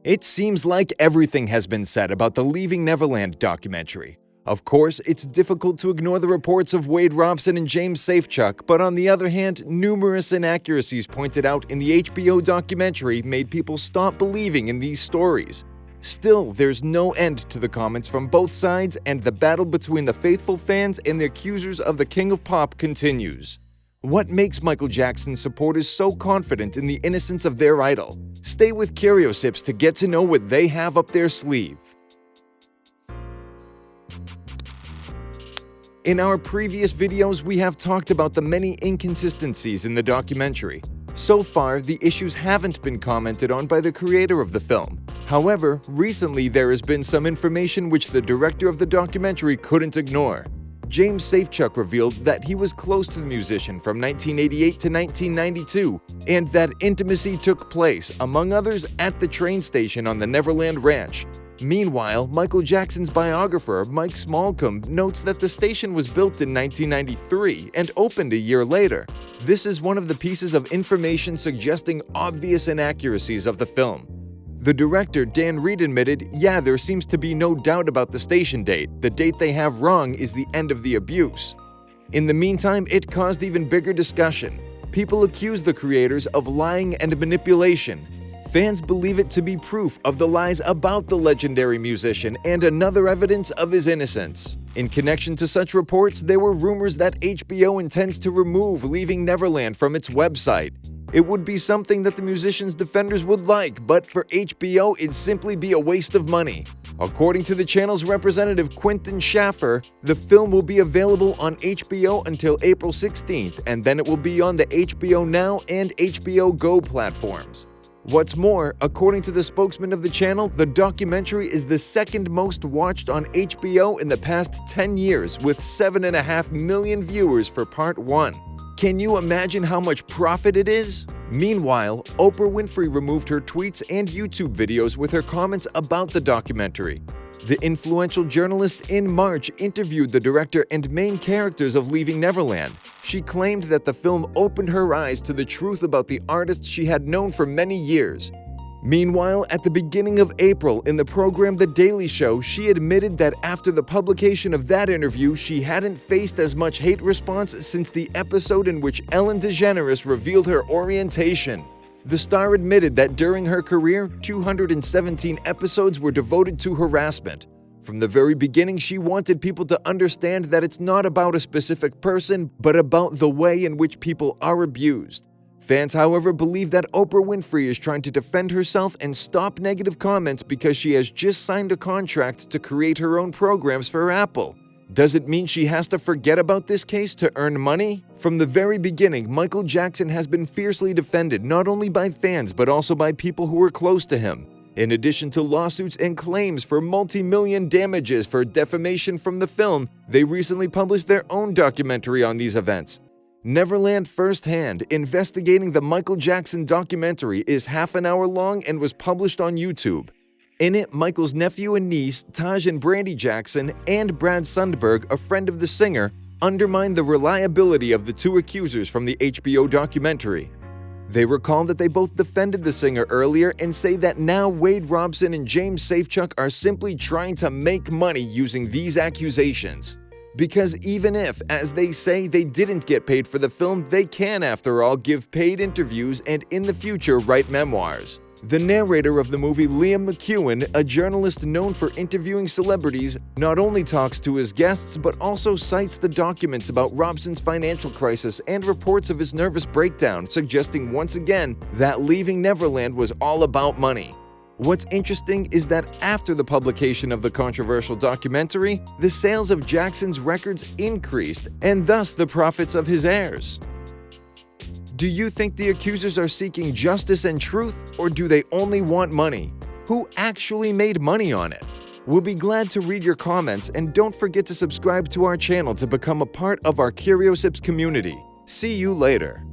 It seems like everything has been said about the Leaving Neverland documentary. Of course, it's difficult to ignore the reports of Wade Robson and James Safechuck, but on the other hand, numerous inaccuracies pointed out in the HBO documentary made people stop believing in these stories. Still, there's no end to the comments from both sides, and the battle between the faithful fans and the accusers of the King of Pop continues. What makes Michael Jackson's supporters so confident in the innocence of their idol? Stay with Curiosips to get to know what they have up their sleeve. In our previous videos, we have talked about the many inconsistencies in the documentary. So far, the issues haven't been commented on by the creator of the film. However, recently there has been some information which the director of the documentary couldn't ignore. James Safechuck revealed that he was close to the musician from 1988 to 1992, and that intimacy took place, among others, at the train station on the Neverland Ranch. Meanwhile, Michael Jackson's biographer, Mike Smallcombe, notes that the station was built in 1993 and opened a year later. This is one of the pieces of information suggesting obvious inaccuracies of the film. The director, Dan Reed, admitted, "Yeah, there seems to be no doubt about the station date. The date they have wrong is the end of the abuse." In the meantime, it caused even bigger discussion. People accused the creators of lying and manipulation. Fans believe it to be proof of the lies about the legendary musician and another evidence of his innocence. In connection to such reports, there were rumors that HBO intends to remove Leaving Neverland from its website. It would be something that the musician's defenders would like, but for HBO, it'd simply be a waste of money. According to the channel's representative Quentin Schaffer, the film will be available on HBO until April 16th, and then it will be on the HBO Now and HBO Go platforms. What's more, according to the spokesman of the channel, the documentary is the second most watched on HBO in the past 10 years, with 7.5 million viewers for part 1. Can you imagine how much profit it is? Meanwhile, Oprah Winfrey removed her tweets and YouTube videos with her comments about the documentary. The influential journalist in March interviewed the director and main characters of Leaving Neverland. She claimed that the film opened her eyes to the truth about the artist she had known for many years. Meanwhile, at the beginning of April, in the program The Daily Show, she admitted that after the publication of that interview, she hadn't faced as much hate response since the episode in which Ellen DeGeneres revealed her orientation. The star admitted that during her career, 217 episodes were devoted to harassment. From the very beginning, she wanted people to understand that it's not about a specific person, but about the way in which people are abused. Fans, however, believe that Oprah Winfrey is trying to defend herself and stop negative comments because she has just signed a contract to create her own programs for Apple. Does it mean she has to forget about this case to earn money? From the very beginning, Michael Jackson has been fiercely defended not only by fans but also by people who were close to him. In addition to lawsuits and claims for multi-million damages for defamation from the film, they recently published their own documentary on these events. Neverland Firsthand, investigating the Michael Jackson documentary, is half an hour long and was published on YouTube. In it, Michael's nephew and niece, Taj and Brandy Jackson, and Brad Sundberg, a friend of the singer, undermine the reliability of the two accusers from the HBO documentary. They recall that they both defended the singer earlier and say that now Wade Robson and James Safechuck are simply trying to make money using these accusations. Because even if, as they say, they didn't get paid for the film, they can, after all, give paid interviews and in the future write memoirs. The narrator of the movie, Liam McEwen, a journalist known for interviewing celebrities, not only talks to his guests but also cites the documents about Robson's financial crisis and reports of his nervous breakdown, suggesting once again that Leaving Neverland was all about money. What's interesting is that after the publication of the controversial documentary, the sales of Jackson's records increased, and thus the profits of his heirs. Do you think the accusers are seeking justice and truth, or do they only want money? Who actually made money on it? We'll be glad to read your comments, and don't forget to subscribe to our channel to become a part of our Curiosips community. See you later.